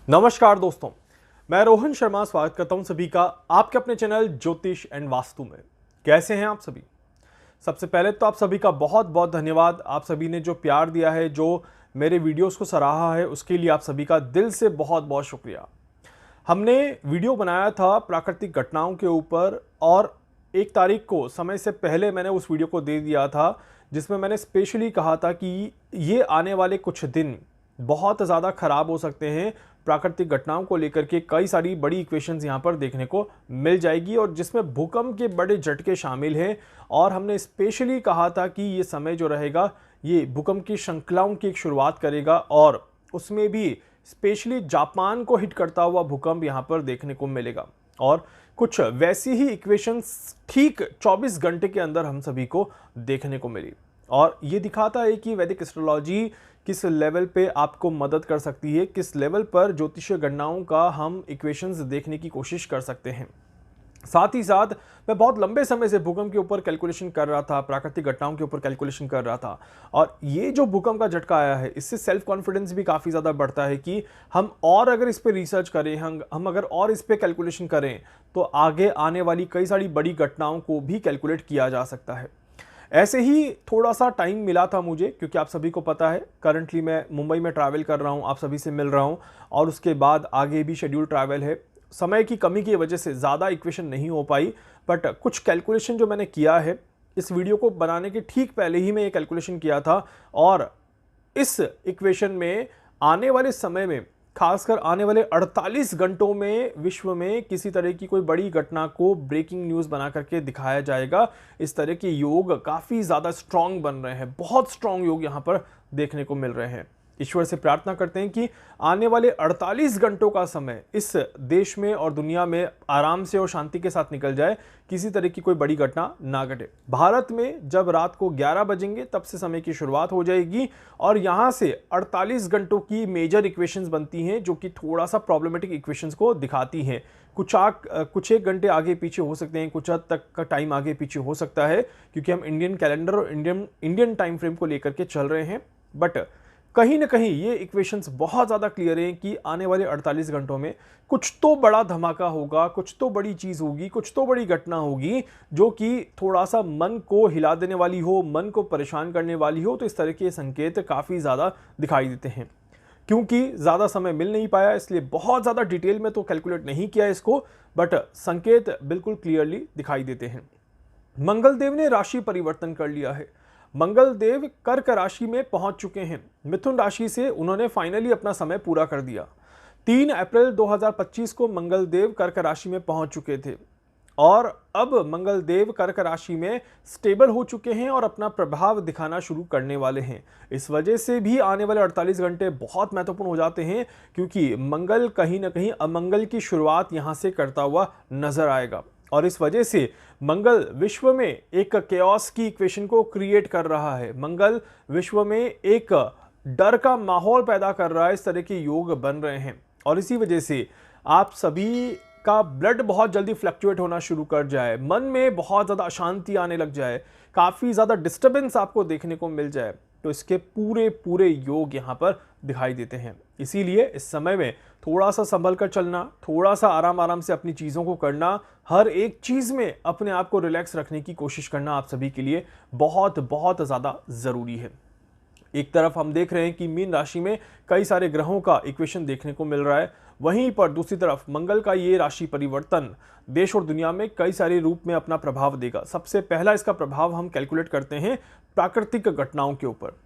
नमस्कार दोस्तों, मैं रोहन शर्मा स्वागत करता हूं सभी का आपके अपने चैनल ज्योतिष एंड वास्तु में। कैसे हैं आप सभी? सबसे पहले तो आप सभी का बहुत बहुत धन्यवाद। आप सभी ने जो प्यार दिया है, जो मेरे वीडियोस को सराहा है, उसके लिए आप सभी का दिल से बहुत बहुत शुक्रिया। हमने वीडियो बनाया था प्राकृतिक घटनाओं के ऊपर और 1 तारीख को समय से पहले मैंने उस वीडियो को दे दिया था, जिसमें मैंने स्पेशली कहा था कि ये आने वाले कुछ दिन बहुत ज़्यादा खराब हो सकते हैं। प्राकृतिक घटनाओं को लेकर के कई सारी बड़ी इक्वेशंस यहाँ पर देखने को मिल जाएगी और जिसमें भूकंप के बड़े झटके शामिल हैं। और हमने स्पेशली कहा था कि ये समय जो रहेगा ये भूकंप की श्रृंखलाओं की एक शुरुआत करेगा और उसमें भी स्पेशली जापान को हिट करता हुआ भूकंप यहाँ पर देखने को मिलेगा। और कुछ वैसी ही इक्वेशंस ठीक 24 घंटे के अंदर हम सभी को देखने को मिली और ये दिखाता है कि वैदिक एस्ट्रोलॉजी किस लेवल पे आपको मदद कर सकती है, किस लेवल पर ज्योतिषीय गणनाओं का हम इक्वेशंस देखने की कोशिश कर सकते हैं। साथ ही साथ मैं बहुत लंबे समय से भूकंप के ऊपर कैलकुलेशन कर रहा था, प्राकृतिक घटनाओं के ऊपर कैलकुलेशन कर रहा था और ये जो भूकंप का झटका आया है, इससे सेल्फ कॉन्फिडेंस भी काफ़ी ज़्यादा बढ़ता है कि हम और अगर इस पर रिसर्च करें, हम अगर और इस पर कैलकुलेशन करें तो आगे आने वाली कई सारी बड़ी घटनाओं को भी कैलकुलेट किया जा सकता है। ऐसे ही थोड़ा सा टाइम मिला था मुझे, क्योंकि आप सभी को पता है करंटली मैं मुंबई में ट्रैवल कर रहा हूँ, आप सभी से मिल रहा हूँ और उसके बाद आगे भी शेड्यूल ट्रैवल है। समय की कमी की वजह से ज़्यादा इक्वेशन नहीं हो पाई, बट कुछ कैलकुलेशन जो मैंने किया है इस वीडियो को बनाने के ठीक पहले ही मैं ये कैलकुलेशन किया था और इस इक्वेशन में आने वाले समय में, खासकर आने वाले 48 घंटों में विश्व में किसी तरह की कोई बड़ी घटना को ब्रेकिंग न्यूज़ बना करके दिखाया जाएगा। इस तरह के योग काफ़ी ज़्यादा स्ट्रांग बन रहे हैं, बहुत स्ट्रांग योग यहाँ पर देखने को मिल रहे हैं। ईश्वर से प्रार्थना करते हैं कि आने वाले 48 घंटों का समय इस देश में और दुनिया में आराम से और शांति के साथ निकल जाए, किसी तरह की कोई बड़ी घटना ना घटे। भारत में जब रात को 11 बजेंगे तब से समय की शुरुआत हो जाएगी और यहाँ से 48 घंटों की मेजर इक्वेशंस बनती हैं जो कि थोड़ा सा प्रॉब्लमेटिक इक्वेशंस को दिखाती हैं। कुछ एक घंटे आगे पीछे हो सकते हैं, कुछ हद तक का टाइम आगे पीछे हो सकता है, क्योंकि हम इंडियन कैलेंडर और इंडियन टाइम फ्रेम को लेकर के चल रहे हैं। बट कहीं ना कहीं ये इक्वेशंस बहुत ज़्यादा क्लियर हैं कि आने वाले 48 घंटों में कुछ तो बड़ा धमाका होगा, कुछ तो बड़ी चीज़ होगी, कुछ तो बड़ी घटना होगी जो कि थोड़ा सा मन को हिला देने वाली हो, मन को परेशान करने वाली हो। तो इस तरह के संकेत काफ़ी ज़्यादा दिखाई देते हैं। क्योंकि ज़्यादा समय मिल नहीं पाया इसलिए बहुत ज़्यादा डिटेल में तो कैलकुलेट नहीं किया इसको, बट संकेत बिल्कुल क्लियरली दिखाई देते हैं। मंगलदेव ने राशि परिवर्तन कर लिया है। मंगलदेव कर्क राशि में पहुंच चुके हैं। मिथुन राशि से उन्होंने फाइनली अपना समय पूरा कर दिया। 3 अप्रैल 2025 को मंगलदेव कर्क राशि में पहुंच चुके थे और अब मंगलदेव कर्क राशि में स्टेबल हो चुके हैं और अपना प्रभाव दिखाना शुरू करने वाले हैं। इस वजह से भी आने वाले 48 घंटे बहुत महत्वपूर्ण हो जाते हैं, क्योंकि मंगल कहीं ना कहीं अमंगल की शुरुआत यहां से करता हुआ नजर आएगा और इस वजह से मंगल विश्व में एक केओस की इक्वेशन को क्रिएट कर रहा है। मंगल विश्व में एक डर का माहौल पैदा कर रहा है। इस तरह के योग बन रहे हैं और इसी वजह से आप सभी का ब्लड बहुत जल्दी फ्लक्चुएट होना शुरू कर जाए, मन में बहुत ज़्यादा अशांति आने लग जाए, काफ़ी ज़्यादा डिस्टर्बेंस आपको देखने को मिल जाए, तो इसके पूरे पूरे योग यहाँ पर दिखाई देते हैं। इसीलिए इस समय में थोड़ा सा संभल कर चलना, थोड़ा सा आराम आराम से अपनी चीज़ों को करना, हर एक चीज़ में अपने आप को रिलैक्स रखने की कोशिश करना आप सभी के लिए बहुत बहुत ज़्यादा ज़रूरी है। एक तरफ हम देख रहे हैं कि मीन राशि में कई सारे ग्रहों का इक्वेशन देखने को मिल रहा है, वहीं पर दूसरी तरफ मंगल का ये राशि परिवर्तन देश और दुनिया में कई सारे रूप में अपना प्रभाव देगा। सबसे पहला इसका प्रभाव हम कैलकुलेट करते हैं प्राकृतिक घटनाओं के ऊपर।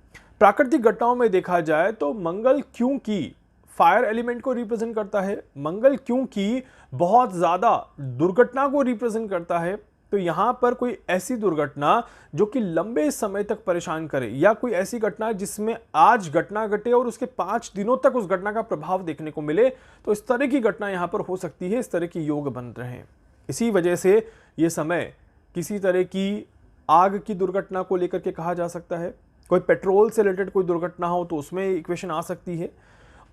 प्राकृतिक घटनाओं में देखा जाए तो मंगल क्योंकि फायर एलिमेंट को रिप्रेजेंट करता है, मंगल क्योंकि बहुत ज़्यादा दुर्घटना को रिप्रेजेंट करता है, तो यहां पर कोई ऐसी दुर्घटना जो कि लंबे समय तक परेशान करे या कोई ऐसी घटना जिसमें आज घटना घटे और उसके 5 दिनों तक उस घटना का प्रभाव देखने को मिले, तो इस तरह की घटना यहां पर हो सकती है। इस तरह के योग बन रहे हैं। इसी वजह से ये समय किसी तरह की आग की दुर्घटना को लेकर के कहा जा सकता है। कोई पेट्रोल से रिलेटेड कोई दुर्घटना हो तो उसमें इक्वेशन आ सकती है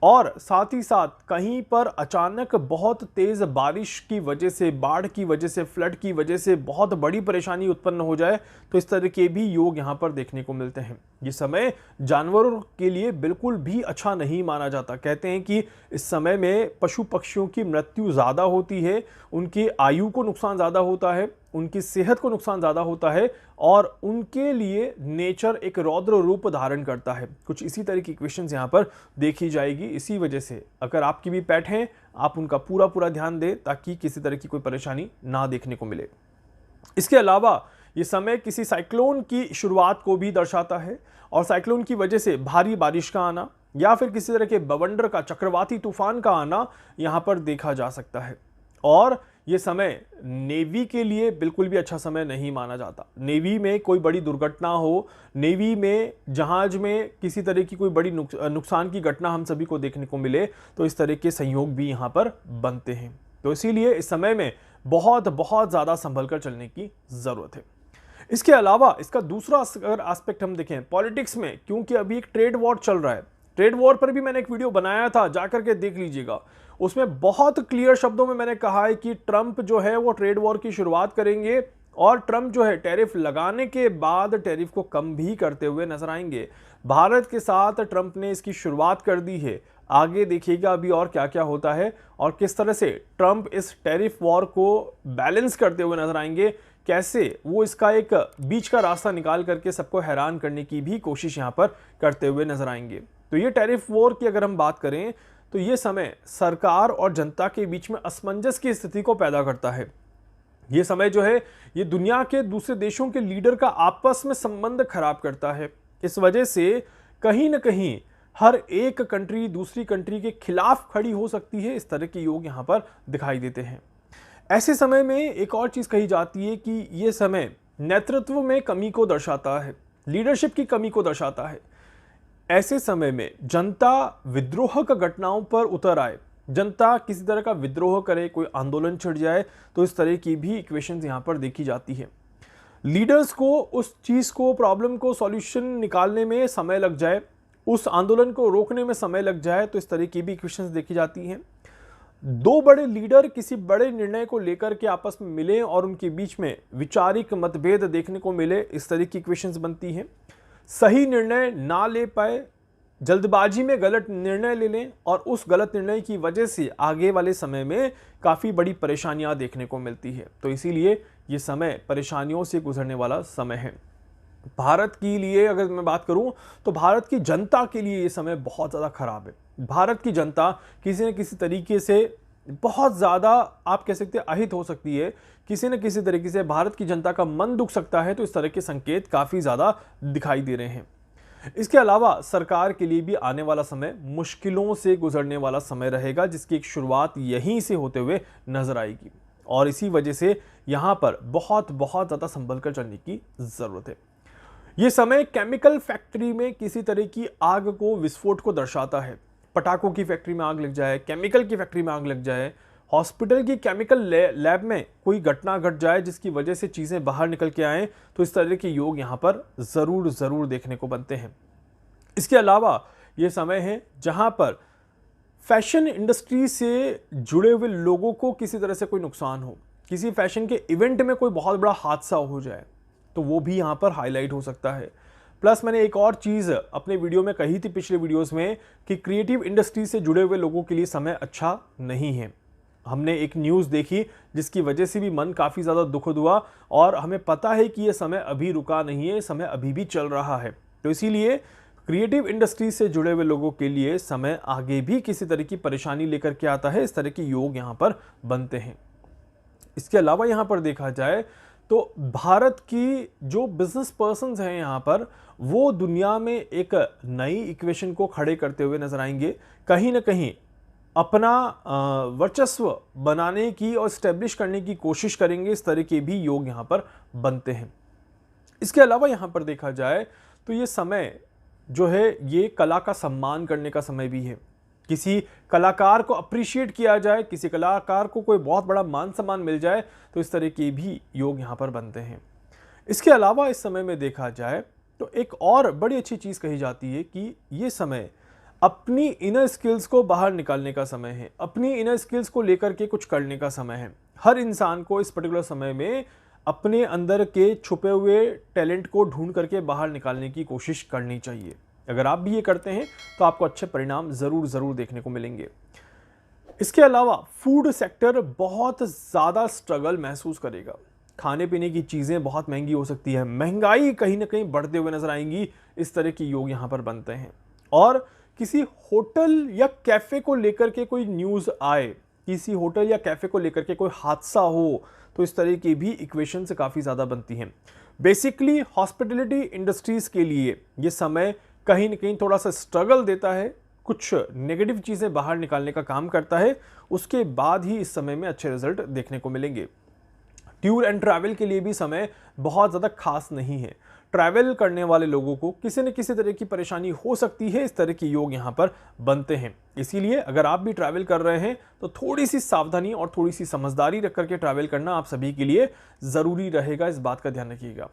और साथ ही साथ कहीं पर अचानक बहुत तेज बारिश की वजह से, बाढ़ की वजह से, फ्लड की वजह से बहुत बड़ी परेशानी उत्पन्न हो जाए, तो इस तरह के भी योग यहां पर देखने को मिलते हैं। ये समय जानवरों के लिए बिल्कुल भी अच्छा नहीं माना जाता। कहते हैं कि इस समय में पशु पक्षियों की मृत्यु ज़्यादा होती है, उनकी आयु को नुकसान ज़्यादा होता है, उनकी सेहत को नुकसान ज़्यादा होता है और उनके लिए नेचर एक रौद्र रूप धारण करता है। कुछ इसी तरह की क्वेश्चंस यहाँ पर देखी जाएगी। इसी वजह से अगर आपकी भी पेट हैं, आप उनका पूरा पूरा ध्यान दें ताकि किसी तरह की कोई परेशानी ना देखने को मिले। इसके अलावा ये समय किसी साइक्लोन की शुरुआत को भी दर्शाता है और साइक्लोन की वजह से भारी बारिश का आना या फिर किसी तरह के बवंडर का, चक्रवाती तूफान का आना यहाँ पर देखा जा सकता है। और ये समय नेवी के लिए बिल्कुल भी अच्छा समय नहीं माना जाता। नेवी में कोई बड़ी दुर्घटना हो, नेवी में जहाज में किसी तरह की कोई बड़ी नुकसान की घटना हम सभी को देखने को मिले, तो इस तरह के संयोग भी यहाँ पर बनते हैं। तो इसीलिए इस समय में बहुत बहुत ज़्यादा संभल कर चलने की ज़रूरत है। इसके अलावा इसका दूसरा अगर एस्पेक्ट हम देखें पॉलिटिक्स में, क्योंकि अभी एक ट्रेड वॉर चल रहा है, ट्रेड वॉर पर भी मैंने एक वीडियो बनाया था, जाकर के देख लीजिएगा। उसमें बहुत क्लियर शब्दों में मैंने कहा है कि ट्रंप जो है वो ट्रेड वॉर की शुरुआत करेंगे और ट्रंप जो है टैरिफ लगाने के बाद टैरिफ को कम भी करते हुए नजर आएंगे। भारत के साथ ट्रंप ने इसकी शुरुआत कर दी है, आगे देखिएगा अभी और क्या क्या होता है और किस तरह से ट्रंप इस टैरिफ वॉर को बैलेंस करते हुए नजर आएंगे, कैसे वो इसका एक बीच का रास्ता निकाल करके सबको हैरान करने की भी कोशिश यहाँ पर करते हुए नजर आएंगे। तो ये टैरिफ वॉर की अगर हम बात करें तो ये समय सरकार और जनता के बीच में असमंजस की स्थिति को पैदा करता है। ये समय जो है ये दुनिया के दूसरे देशों के लीडर का आपस में संबंध खराब करता है। इस वजह से कहीं ना कहीं हर एक कंट्री दूसरी कंट्री के खिलाफ खड़ी हो सकती है। इस तरह के योग यहाँ पर दिखाई देते हैं। ऐसे समय में एक और चीज कही जाती है कि ये समय नेतृत्व में कमी को दर्शाता है, लीडरशिप की कमी को दर्शाता है। ऐसे समय में जनता विद्रोह का घटनाओं पर उतर आए, जनता किसी तरह का विद्रोह करे, कोई आंदोलन छिड़ जाए, तो इस तरह की भी इक्वेशंस यहां पर देखी जाती है। लीडर्स को उस चीज को, प्रॉब्लम को सॉल्यूशन निकालने में समय लग जाए, उस आंदोलन को रोकने में समय लग जाए, तो इस तरह की भी इक्वेशंस देखी जाती हैं। दो बड़े लीडर किसी बड़े निर्णय को लेकर के आपस में मिले और उनके बीच में विचारिक मतभेद देखने को मिले, इस तरह की इक्वेशंस बनती हैं। सही निर्णय ना ले पाए, जल्दबाजी में गलत निर्णय ले लें और उस गलत निर्णय की वजह से आगे वाले समय में काफ़ी बड़ी परेशानियां देखने को मिलती है। तो इसीलिए ये समय परेशानियों से गुजरने वाला समय है। भारत के लिए अगर मैं बात करूं तो भारत की जनता के लिए ये समय बहुत ज़्यादा खराब है। भारत की जनता किसी न किसी तरीके से बहुत ज़्यादा, आप कह सकते हैं, अहित हो सकती है। किसी न किसी तरीके से भारत की जनता का मन दुख सकता है। तो इस तरह के संकेत काफ़ी ज़्यादा दिखाई दे रहे हैं। इसके अलावा सरकार के लिए भी आने वाला समय मुश्किलों से गुजरने वाला समय रहेगा, जिसकी एक शुरुआत यहीं से होते हुए नजर आएगी और इसी वजह से यहाँ पर बहुत बहुत ज़्यादा संभल कर चलने की ज़रूरत है। ये समय केमिकल फैक्ट्री में किसी तरह की आग को, विस्फोट को दर्शाता है। पटाखों की फैक्ट्री में आग लग जाए, केमिकल की फैक्ट्री में आग लग जाए, हॉस्पिटल की केमिकल लैब में कोई घटना घट जाए जिसकी वजह से चीज़ें बाहर निकल के आएँ, तो इस तरह के योग यहाँ पर ज़रूर देखने को बनते हैं। इसके अलावा ये समय है जहाँ पर फैशन इंडस्ट्री से जुड़े हुए लोगों को किसी तरह से कोई नुकसान हो, किसी फैशन के इवेंट में कोई बहुत बड़ा हादसा हो जाए, तो वो भी यहाँ पर हाईलाइट हो सकता है। प्लस मैंने एक और चीज़ अपने वीडियो में कही थी पिछले वीडियोस में कि क्रिएटिव इंडस्ट्री से जुड़े हुए लोगों के लिए समय अच्छा नहीं है। हमने एक न्यूज़ देखी जिसकी वजह से भी मन काफ़ी ज़्यादा दुखद हुआ और हमें पता है कि ये समय अभी रुका नहीं है, समय अभी भी चल रहा है। तो इसीलिए क्रिएटिव इंडस्ट्री से जुड़े हुए लोगों के लिए समय आगे भी किसी तरह की परेशानी लेकर के आता है। इस तरह के योग यहाँ पर बनते हैं। इसके अलावा यहाँ पर देखा जाए तो भारत की जो बिजनेस पर्सन्स हैं यहाँ पर, वो दुनिया में एक नई इक्वेशन को खड़े करते हुए नजर आएंगे। कहीं ना कहीं अपना वर्चस्व बनाने की और स्टैब्लिश करने की कोशिश करेंगे। इस तरह के भी योग यहाँ पर बनते हैं। इसके अलावा यहाँ पर देखा जाए तो ये समय जो है ये कला का सम्मान करने का समय भी है। किसी कलाकार को अप्रिशिएट किया जाए, किसी कलाकार को कोई बहुत बड़ा मान सम्मान मिल जाए, तो इस तरह के भी योग यहाँ पर बनते हैं। इसके अलावा इस समय में देखा जाए तो एक और बड़ी अच्छी चीज़ कही जाती है कि ये समय अपनी इनर स्किल्स को बाहर निकालने का समय है, अपनी इनर स्किल्स को लेकर के कुछ करने का समय है। हर इंसान को इस पर्टिकुलर समय में अपने अंदर के छुपे हुए टैलेंट को ढूंढ करके बाहर निकालने की कोशिश करनी चाहिए। अगर आप भी ये करते हैं तो आपको अच्छे परिणाम ज़रूर देखने को मिलेंगे। इसके अलावा फूड सेक्टर बहुत ज़्यादा स्ट्रगल महसूस करेगा। खाने पीने की चीज़ें बहुत महंगी हो सकती है, महंगाई कहीं ना कहीं बढ़ते हुए नजर आएंगी। इस तरह के योग यहाँ पर बनते हैं। और किसी होटल या कैफ़े को लेकर के कोई न्यूज़ आए, किसी होटल या कैफ़े को लेकर के कोई हादसा हो, तो इस तरह की भी इक्वेशन से काफ़ी ज़्यादा बनती हैं। बेसिकली हॉस्पिटलिटी इंडस्ट्रीज़ के लिए ये समय कहीं ना कहीं थोड़ा सा स्ट्रगल देता है, कुछ नेगेटिव चीज़ें बाहर निकालने का काम करता है। उसके बाद ही इस समय में अच्छे रिजल्ट देखने को मिलेंगे। टूर एंड ट्रैवल के लिए भी समय बहुत ज़्यादा खास नहीं है। ट्रैवल करने वाले लोगों को किसी न किसी तरह की परेशानी हो सकती है। इस तरह के योग यहाँ पर बनते हैं। इसीलिए अगर आप भी ट्रैवल कर रहे हैं तो थोड़ी सी सावधानी और थोड़ी सी समझदारी रख करके ट्रैवल करना आप सभी के लिए ज़रूरी रहेगा। इस बात का ध्यान रखिएगा।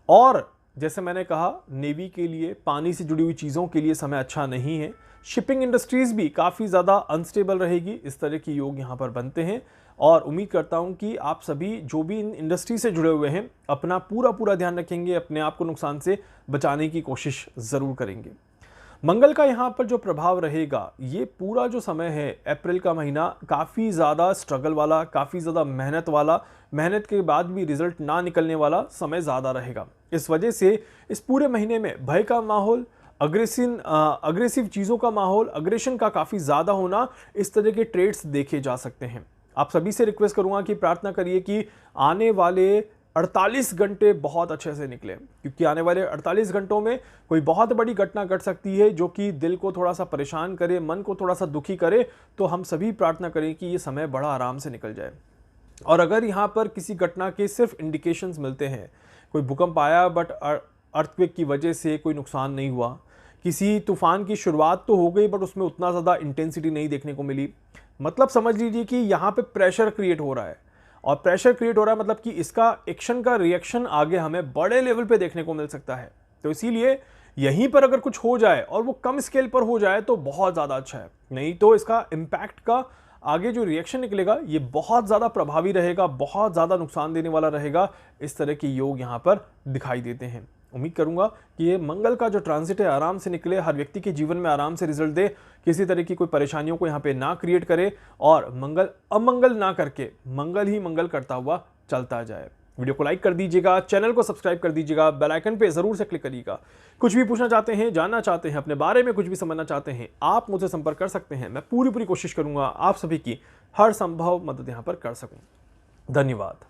और जैसे मैंने कहा, नेवी के लिए, पानी से जुड़ी हुई चीज़ों के लिए समय अच्छा नहीं है। शिपिंग इंडस्ट्रीज़ भी काफ़ी ज़्यादा अनस्टेबल रहेगी। इस तरह के योग यहाँ पर बनते हैं। और उम्मीद करता हूँ कि आप सभी जो भी इन इंडस्ट्री से जुड़े हुए हैं अपना पूरा ध्यान रखेंगे, अपने आप को नुकसान से बचाने की कोशिश ज़रूर करेंगे। मंगल का यहाँ पर जो प्रभाव रहेगा, ये पूरा जो समय है अप्रैल का महीना काफ़ी ज़्यादा स्ट्रगल वाला, काफ़ी ज़्यादा मेहनत वाला, मेहनत के बाद भी रिजल्ट ना निकलने वाला समय ज़्यादा रहेगा। इस वजह से इस पूरे महीने में भय का माहौल, अग्रेसिव चीज़ों का माहौल, अग्रेशन का काफ़ी ज़्यादा होना, इस तरह के ट्रेड्स देखे जा सकते हैं। आप सभी से रिक्वेस्ट करूंगा कि प्रार्थना करिए कि आने वाले 48 घंटे बहुत अच्छे से निकले, क्योंकि आने वाले 48 घंटों में कोई बहुत बड़ी घटना घट सकती है जो कि दिल को थोड़ा सा परेशान करे, मन को थोड़ा सा दुखी करे। तो हम सभी प्रार्थना करें कि ये समय बड़ा आराम से निकल जाए। और अगर यहाँ पर किसी घटना के सिर्फ इंडिकेशंस मिलते हैं, कोई भूकंप आया बट अर्थक्वेक की वजह से कोई नुकसान नहीं हुआ, किसी तूफान की शुरुआत तो हो गई बट उसमें उतना ज़्यादा इंटेंसिटी नहीं देखने को मिली, मतलब समझ लीजिए कि यहाँ पे प्रेशर क्रिएट हो रहा है। और प्रेशर क्रिएट हो रहा है मतलब कि इसका एक्शन का रिएक्शन आगे हमें बड़े लेवल पे देखने को मिल सकता है। तो इसीलिए यहीं पर अगर कुछ हो जाए और वो कम स्केल पर हो जाए तो बहुत ज़्यादा अच्छा है, नहीं तो इसका इम्पैक्ट का आगे जो रिएक्शन निकलेगा ये बहुत ज़्यादा प्रभावी रहेगा, बहुत ज़्यादा नुकसान देने वाला रहेगा। इस तरह के योग यहाँ पर दिखाई देते हैं। उम्मीद करूंगा कि ये मंगल का जो ट्रांजिट है आराम से निकले, हर व्यक्ति के जीवन में आराम से रिजल्ट दे, किसी तरह की कोई परेशानियों को यहाँ पे ना क्रिएट करे और मंगल अमंगल ना करके मंगल ही मंगल करता हुआ चलता जाए। वीडियो को लाइक कर दीजिएगा, चैनल को सब्सक्राइब कर दीजिएगा, बेल आइकन पे जरूर से क्लिक करिएगा। कुछ भी पूछना चाहते हैं, जानना चाहते हैं, अपने बारे में कुछ भी समझना चाहते हैं, आप मुझसे संपर्क कर सकते हैं। मैं पूरी कोशिश करूंगा आप सभी की हर संभव मदद यहाँ पर कर सकूं। धन्यवाद।